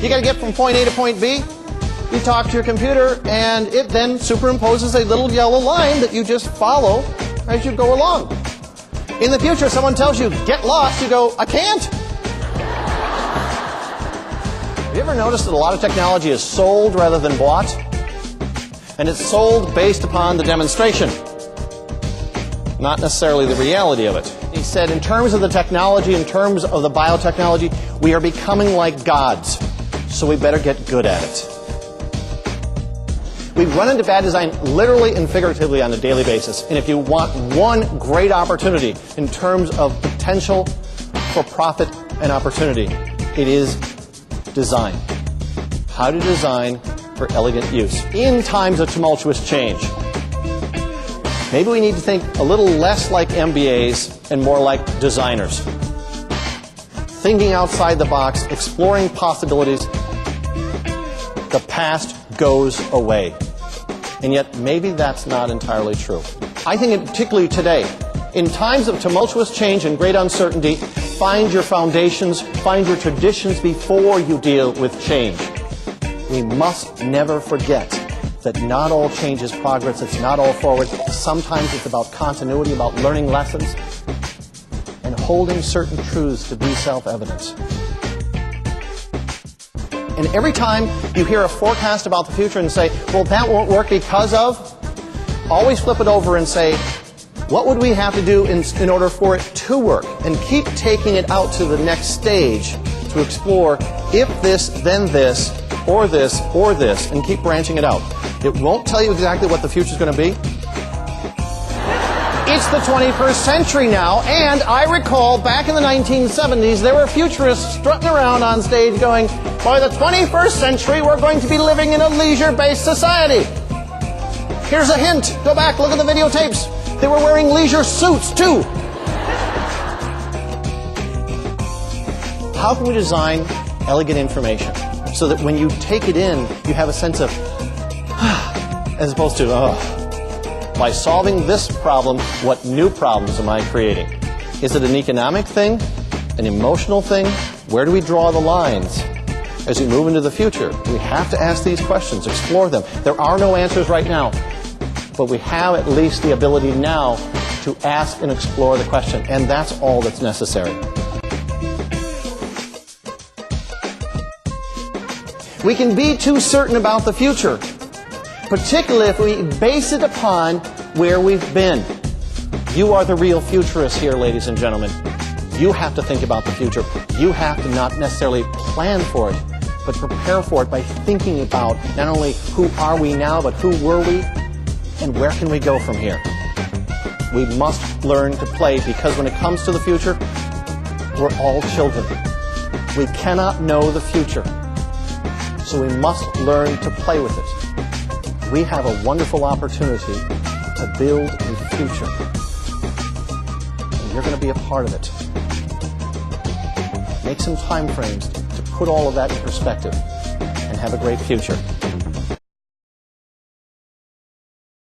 You got to get from point A to point B. You talk to your computer, and it then superimposes a little yellow line that you just follow as you go along. In the future, someone tells you, get lost, you go, I can't. Have you ever noticed that a lot of technology is sold rather than bought? And it's sold based upon the demonstration, not necessarily the reality of it. He said, in terms of the technology, in terms of the biotechnology, we are becoming like gods, so we better get good at it. We run into bad design literally and figuratively on a daily basis. And if you want one great opportunity in terms of potential for profit and opportunity, it is design. How to design for elegant use in times of tumultuous change. Maybe we need to think a little less like MBAs and more like designers. Thinking outside the box, exploring possibilities. The past goes away. And yet, maybe that's not entirely true. I think particularly today, in times of tumultuous change and great uncertainty, find your foundations, find your traditions before you deal with change. We must never forget that not all change is progress, it's not all forward. Sometimes it's about continuity, about learning lessons, and holding certain truths to be self-evident. And every time you hear a forecast about the future and say, well, that won't work because of, always flip it over and say, what would we have to do in order for it to work? And keep taking it out to the next stage to explore if this, then this, or this, or this, and keep branching it out. It won't tell you exactly what the future is going to be. It's the 21st century now, and I recall back in the 1970s, there were futurists strutting around on stage going, by the 21st century, we're going to be living in a leisure-based society. Here's a hint. Go back, look at the videotapes. They were wearing leisure suits, too. How can we design elegant information so that when you take it in, you have a sense of, as opposed to, by solving this problem, what new problems am I creating? Is it an economic thing? An emotional thing? Where do we draw the lines? As we move into the future, we have to ask these questions, explore them. There are no answers right now, but we have at least the ability now to ask and explore the question, and that's all that's necessary. We can be too certain about the future, particularly if we base it upon where we've been. You are the real futurists here, ladies and gentlemen. You have to think about the future. You have to not necessarily plan for it, but prepare for it by thinking about not only who are we now, but who were we, and where can we go from here. We must learn to play, because when it comes to the future, we're all children. We cannot know the future, so we must learn to play with it. We have a wonderful opportunity to build a future, and you're going to be a part of it. Make some time frames to put all of that in perspective and have a great future.